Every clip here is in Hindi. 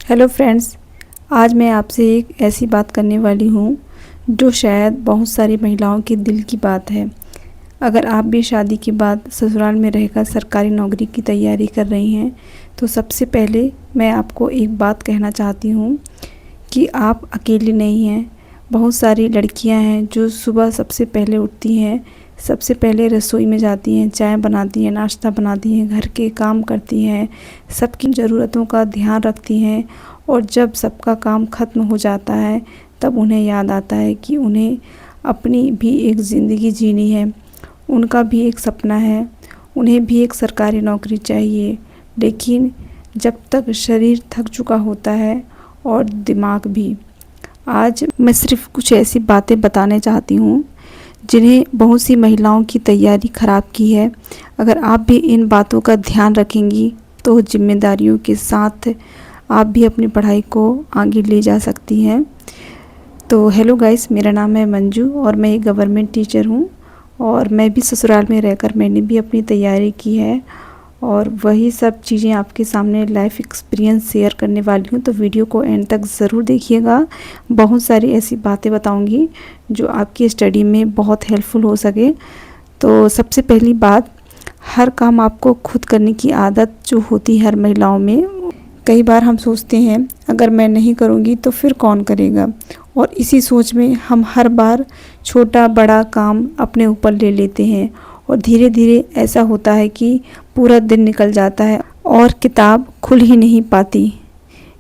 हेलो फ्रेंड्स, आज मैं आपसे एक ऐसी बात करने वाली हूँ जो शायद बहुत सारी महिलाओं के दिल की बात है। अगर आप भी शादी के बाद ससुराल में रहकर सरकारी नौकरी की तैयारी कर रही हैं तो सबसे पहले मैं आपको एक बात कहना चाहती हूँ कि आप अकेली नहीं हैं। बहुत सारी लड़कियाँ हैं जो सुबह सबसे पहले उठती हैं, सबसे पहले रसोई में जाती हैं, चाय बनाती हैं, नाश्ता बनाती हैं, घर के काम करती हैं, सबकी ज़रूरतों का ध्यान रखती हैं। और जब सबका काम ख़त्म हो जाता है तब उन्हें याद आता है कि उन्हें अपनी भी एक ज़िंदगी जीनी है, उनका भी एक सपना है, उन्हें भी एक सरकारी नौकरी चाहिए। लेकिन जब तक शरीर थक चुका होता है और दिमाग भी। आज मैं सिर्फ कुछ ऐसी बातें बताने चाहती हूँ जिन्हें बहुत सी महिलाओं की तैयारी ख़राब की है। अगर आप भी इन बातों का ध्यान रखेंगी तो जिम्मेदारियों के साथ आप भी अपनी पढ़ाई को आगे ले जा सकती हैं। तो हेलो गाइस, मेरा नाम है मंजू और मैं एक गवर्नमेंट टीचर हूँ और मैं भी ससुराल में रहकर मैंने भी अपनी तैयारी की है और वही सब चीज़ें आपके सामने लाइफ एक्सपीरियंस शेयर करने वाली हूँ। तो वीडियो को एंड तक ज़रूर देखिएगा। बहुत सारी ऐसी बातें बताऊँगी जो आपकी स्टडी में बहुत हेल्पफुल हो सके। तो सबसे पहली बात, हर काम आपको खुद करने की आदत जो होती है हर महिलाओं में। कई बार हम सोचते हैं अगर मैं नहीं करूँगी तो फिर कौन करेगा, और इसी सोच में हम हर बार छोटा बड़ा काम अपने ऊपर ले लेते हैं और धीरे धीरे ऐसा होता है कि पूरा दिन निकल जाता है और किताब खुल ही नहीं पाती।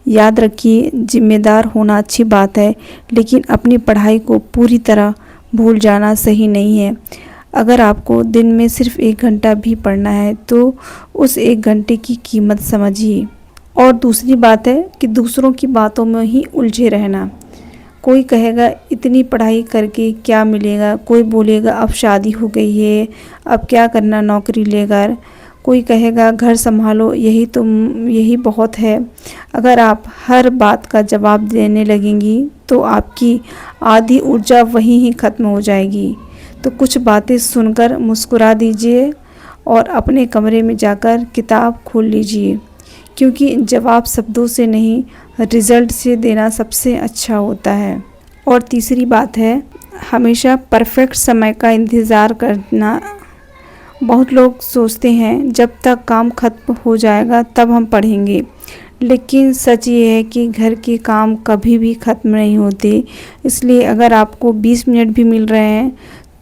याद रखिए, जिम्मेदार होना अच्छी बात है लेकिन अपनी पढ़ाई को पूरी तरह भूल जाना सही नहीं है। अगर आपको दिन में सिर्फ 1 घंटा भी पढ़ना है तो उस 1 घंटे की कीमत समझिए। और दूसरी बात है कि दूसरों की बातों में ही उलझे रहना। कोई कहेगा इतनी पढ़ाई करके क्या मिलेगा, कोई बोलेगा अब शादी हो गई है अब क्या करना नौकरी लेकर, कोई कहेगा घर संभालो यही बहुत है। अगर आप हर बात का जवाब देने लगेंगी तो आपकी आधी ऊर्जा वहीं ही ख़त्म हो जाएगी। तो कुछ बातें सुनकर मुस्कुरा दीजिए और अपने कमरे में जाकर किताब खोल लीजिए, क्योंकि जवाब शब्दों से नहीं रिज़ल्ट से देना सबसे अच्छा होता है। और तीसरी बात है, हमेशा परफेक्ट समय का इंतज़ार करना। बहुत लोग सोचते हैं जब तक काम खत्म हो जाएगा तब हम पढ़ेंगे, लेकिन सच ये है कि घर के काम कभी भी ख़त्म नहीं होते। इसलिए अगर आपको 20 मिनट भी मिल रहे हैं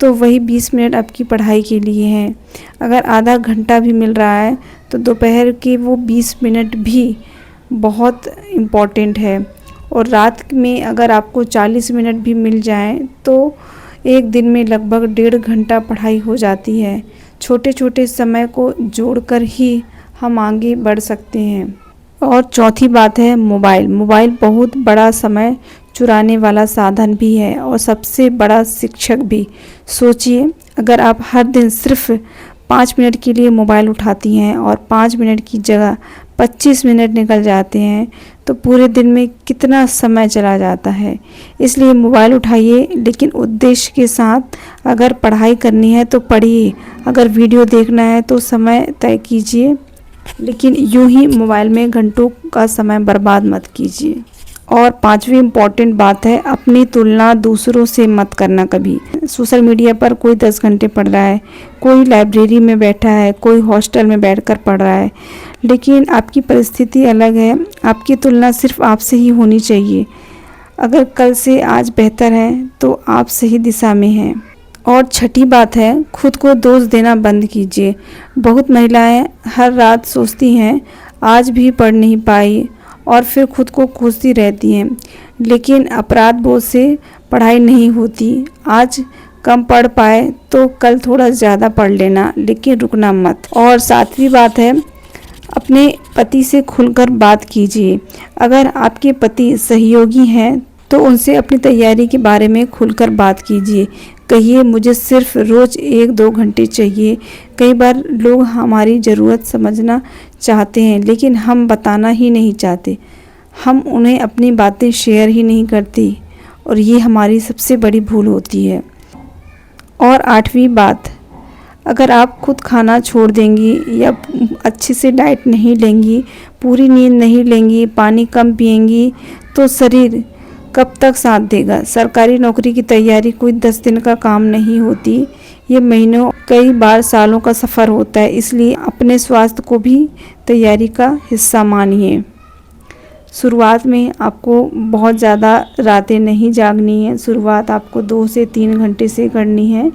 तो वही 20 मिनट आपकी पढ़ाई के लिए हैं। अगर आधा घंटा भी मिल रहा है तो दोपहर के वो 20 मिनट भी बहुत इम्पॉर्टेंट है। और रात में अगर आपको 40 मिनट भी मिल जाएं तो एक दिन में लगभग 1.5 घंटा पढ़ाई हो जाती है। छोटे छोटे समय को जोड़कर ही हम आगे बढ़ सकते हैं। और चौथी बात है मोबाइल बहुत बड़ा समय चुराने वाला साधन भी है और सबसे बड़ा शिक्षक भी। सोचिए, अगर आप हर दिन सिर्फ 5 मिनट के लिए मोबाइल उठाती हैं और 5 मिनट की जगह 25 मिनट निकल जाते हैं तो पूरे दिन में कितना समय चला जाता है। इसलिए मोबाइल उठाइए लेकिन उद्देश्य के साथ। अगर पढ़ाई करनी है तो पढ़िए, अगर वीडियो देखना है तो समय तय कीजिए, लेकिन यूं ही मोबाइल में घंटों का समय बर्बाद मत कीजिए। और 5वीं इम्पॉर्टेंट बात है, अपनी तुलना दूसरों से मत करना कभी। सोशल मीडिया पर कोई 10 घंटे पढ़ रहा है, कोई लाइब्रेरी में बैठा है, कोई हॉस्टल में बैठकर पढ़ रहा है, लेकिन आपकी परिस्थिति अलग है। आपकी तुलना सिर्फ आपसे ही होनी चाहिए। अगर कल से आज बेहतर है तो आप सही दिशा में हैं। और छठी बात है, खुद को दोष देना बंद कीजिए। बहुत महिलाएं हर रात सोचती हैं आज भी पढ़ नहीं पाई और फिर खुद को कोसती रहती हैं, लेकिन अपराध बोध से पढ़ाई नहीं होती। आज कम पढ़ पाए तो कल थोड़ा ज़्यादा पढ़ लेना, लेकिन रुकना मत। और 7वीं बात है, अपने पति से खुलकर बात कीजिए। अगर आपके पति सहयोगी हैं तो उनसे अपनी तैयारी के बारे में खुलकर बात कीजिए। कहिए मुझे सिर्फ रोज़ 1-2 घंटे चाहिए। कई बार लोग हमारी ज़रूरत समझना चाहते हैं लेकिन हम बताना ही नहीं चाहते। हम उन्हें अपनी बातें शेयर ही नहीं करते और ये हमारी सबसे बड़ी भूल होती है। और 8वीं बात, अगर आप खुद खाना छोड़ देंगी या अच्छे से डाइट नहीं लेंगी, पूरी नींद नहीं लेंगी, पानी कम पिएंगी, तो शरीर कब तक साथ देगा। सरकारी नौकरी की तैयारी कोई 10 दिन का काम नहीं होती, ये महीनों कई बार सालों का सफ़र होता है। इसलिए अपने स्वास्थ्य को भी तैयारी का हिस्सा मानिए। शुरुआत में आपको बहुत ज़्यादा रातें नहीं जागनी है। शुरुआत आपको 2 से 3 घंटे से करनी है।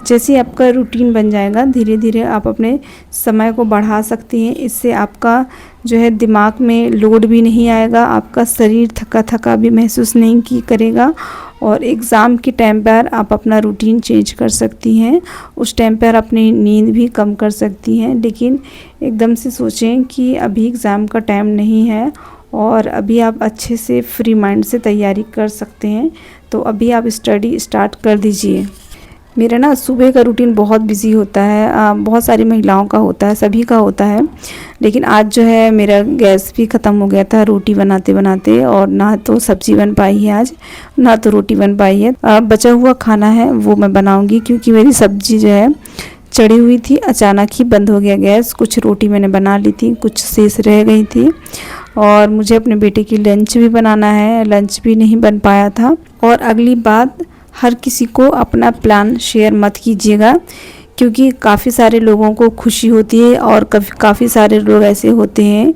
जैसे आपका रूटीन बन जाएगा, धीरे धीरे आप अपने समय को बढ़ा सकती हैं। इससे आपका जो है दिमाग में लोड भी नहीं आएगा, आपका शरीर थका थका भी महसूस नहीं की करेगा। और एग्ज़ाम के टाइम पर आप अपना रूटीन चेंज कर सकती हैं। उस टाइम पर अपनी नींद भी कम कर सकती हैं। लेकिन एकदम से सोचें कि अभी एग्ज़ाम का टाइम नहीं है और अभी आप अच्छे से फ्री माइंड से तैयारी कर सकते हैं, तो अभी आप स्टडी स्टार्ट कर दीजिए। मेरा ना सुबह का रूटीन बहुत बिजी होता है, बहुत सारी महिलाओं का होता है, सभी का होता है। लेकिन आज जो है मेरा गैस भी ख़त्म हो गया था रोटी बनाते बनाते, और ना तो सब्ज़ी बन पाई है आज, ना तो रोटी बन पाई है। बचा हुआ खाना है वो मैं बनाऊँगी, क्योंकि मेरी सब्ज़ी जो है चढ़ी हुई थी, अचानक ही बंद हो गया गैस। कुछ रोटी मैंने बना ली थी, कुछ शेष रह गई थी, और मुझे अपने बेटे की लंच भी बनाना है, लंच भी नहीं बन पाया था। और अगली बात, हर किसी को अपना प्लान शेयर मत कीजिएगा, क्योंकि काफ़ी सारे लोगों को खुशी होती है और काफ़ी सारे लोग ऐसे होते हैं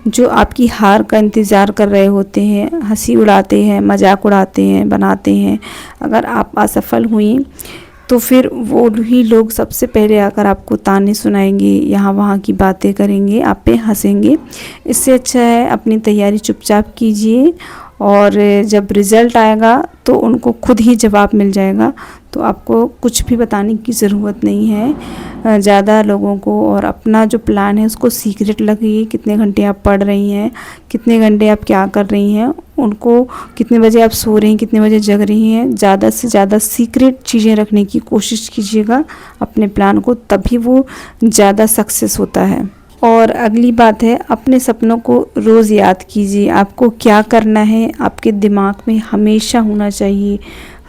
जो आपकी हार का इंतज़ार कर रहे होते हैं, हंसी उड़ाते हैं, मजाक उड़ाते हैं, बनाते हैं। अगर आप असफल हुई तो फिर वो ही लोग सबसे पहले आकर आपको ताने सुनाएंगे, यहाँ वहाँ की बातें करेंगे, आप पे हंसेंगे। इससे अच्छा है अपनी तैयारी चुपचाप कीजिए, और जब रिज़ल्ट आएगा तो उनको खुद ही जवाब मिल जाएगा। तो आपको कुछ भी बताने की ज़रूरत नहीं है ज़्यादा लोगों को। और अपना जो प्लान है उसको सीक्रेट रखिए। कितने घंटे आप पढ़ रही हैं, कितने घंटे आप क्या कर रही हैं, उनको कितने बजे आप सो रही हैं, कितने बजे जग रही हैं, ज़्यादा से ज़्यादा सीक्रेट चीज़ें रखने की कोशिश कीजिएगा अपने प्लान को, तभी वो ज़्यादा सक्सेस होता है। और अगली बात है, अपने सपनों को रोज़ याद कीजिए। आपको क्या करना है आपके दिमाग में हमेशा होना चाहिए।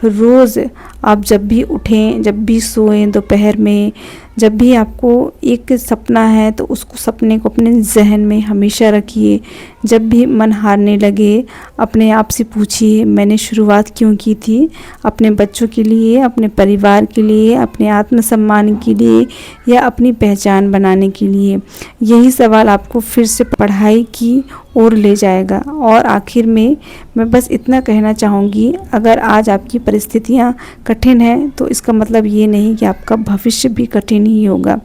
रोज़ आप जब भी उठें, जब भी सोएं, दोपहर में, जब भी आपको एक सपना है तो उसको सपने को अपने जहन में हमेशा रखिए। जब भी मन हारने लगे, अपने आप से पूछिए मैंने शुरुआत क्यों की थी, अपने बच्चों के लिए, अपने परिवार के लिए, अपने आत्मसम्मान के लिए, या अपनी पहचान बनाने के लिए। यही सवाल आपको फिर से पढ़ाई की ओर ले जाएगा। और आखिर में मैं बस इतना कहना चाहूँगी, अगर आज आपकी परिस्थितियाँ कठिन हैं तो इसका मतलब ये नहीं कि आपका भविष्य भी कठिन ही होगा।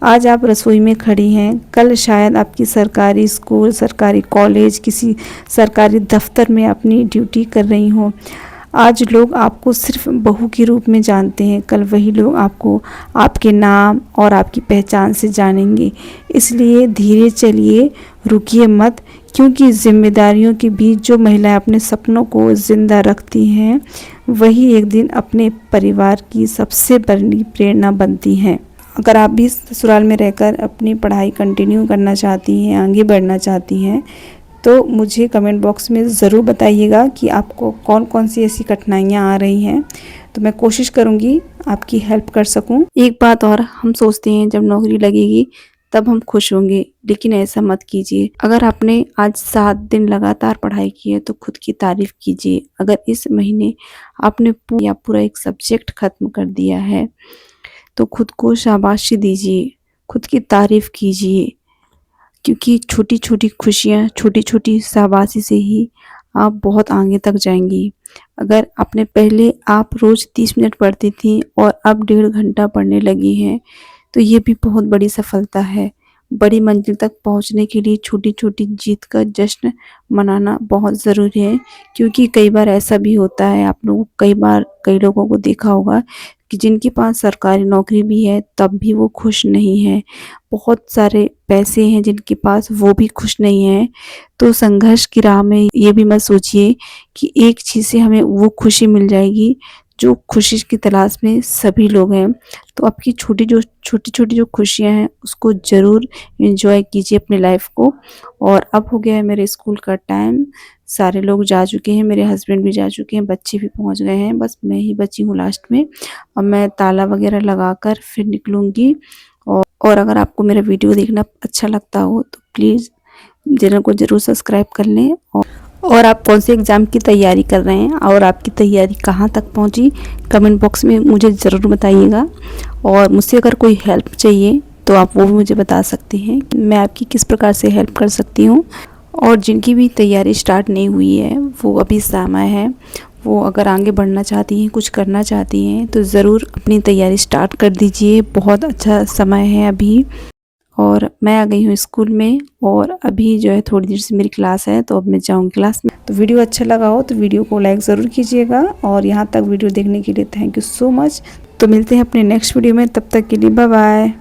आज आप रसोई में खड़ी हैं, कल शायद आपकी सरकारी स्कूल, सरकारी कॉलेज, किसी सरकारी दफ्तर में अपनी ड्यूटी कर रही हों। आज लोग आपको सिर्फ बहू के रूप में जानते हैं, कल वही लोग आपको आपके नाम और आपकी पहचान से जानेंगे। इसलिए धीरे चलिए, रुकिए मत, क्योंकि जिम्मेदारियों के बीच जो महिलाएं अपने सपनों को ज़िंदा रखती हैं, वही एक दिन अपने परिवार की सबसे बड़ी प्रेरणा बनती हैं। अगर आप भी ससुराल में रहकर अपनी पढ़ाई कंटिन्यू करना चाहती हैं, आगे बढ़ना चाहती हैं, तो मुझे कमेंट बॉक्स में ज़रूर बताइएगा कि आपको कौन कौन सी ऐसी कठिनाइयाँ आ रही हैं, तो मैं कोशिश करूँगी आपकी हेल्प कर सकूँ। एक बात और, हम सोचते हैं जब नौकरी लगेगी तब हम खुश होंगे, लेकिन ऐसा मत कीजिए। अगर आपने आज 7 दिन लगातार पढ़ाई की है तो खुद की तारीफ़ कीजिए। अगर इस महीने आपने पूरा एक सब्जेक्ट ख़त्म कर दिया है तो खुद को शाबाशी दीजिए, खुद की तारीफ़ कीजिए, क्योंकि छोटी छोटी खुशियाँ, छोटी छोटी शाबाशी से ही आप बहुत आगे तक जाएंगी। अगर आपने पहले आप रोज़ 30 मिनट पढ़ती थी और अब 1.5 घंटा पढ़ने लगी हैं, तो ये भी बहुत बड़ी सफलता है। बड़ी मंजिल तक पहुंचने के लिए छोटी छोटी जीत का जश्न मनाना बहुत ज़रूरी है, क्योंकि कई बार ऐसा भी होता है, आप लोग कई लोगों को देखा होगा कि जिनके पास सरकारी नौकरी भी है तब भी वो खुश नहीं है। बहुत सारे पैसे हैं जिनके पास, वो भी खुश नहीं है। तो संघर्ष की राह में ये भी मत सोचिए कि एक चीज़ से हमें वो खुशी मिल जाएगी जो खुशी की तलाश में सभी लोग हैं। तो आपकी छोटी छोटी जो खुशियां हैं उसको ज़रूर एंजॉय कीजिए अपनी लाइफ को। और अब हो गया है मेरे स्कूल का टाइम, सारे लोग जा चुके हैं, मेरे हस्बैंड भी जा चुके हैं, बच्चे भी पहुंच गए हैं, बस मैं ही बची हूँ लास्ट में। अब मैं ताला वगैरह लगाकर फिर निकलूँगी और अगर आपको मेरा वीडियो देखना अच्छा लगता हो तो प्लीज़ चैनल को ज़रूर सब्सक्राइब कर लें। और आप कौन से एग्ज़ाम की तैयारी कर रहे हैं और आपकी तैयारी कहाँ तक पहुँची, कमेंट बॉक्स में मुझे ज़रूर बताइएगा। और मुझसे अगर कोई हेल्प चाहिए तो आप वो भी मुझे बता सकते हैं, मैं आपकी किस प्रकार से हेल्प कर सकती हूँ। और जिनकी भी तैयारी स्टार्ट नहीं हुई है वो अभी समय है, वो अगर आगे बढ़ना चाहती हैं, कुछ करना चाहती हैं तो ज़रूर अपनी तैयारी स्टार्ट कर दीजिए, बहुत अच्छा समय है अभी। और मैं आ गई हूँ स्कूल में और अभी जो है थोड़ी देर से मेरी क्लास है, तो अब मैं जाऊँगी क्लास में। तो वीडियो अच्छा लगा हो तो वीडियो को लाइक ज़रूर कीजिएगा और यहाँ तक वीडियो देखने के लिए थैंक यू सो मच। तो मिलते हैं अपने नेक्स्ट वीडियो में, तब तक के लिए बाय बाय।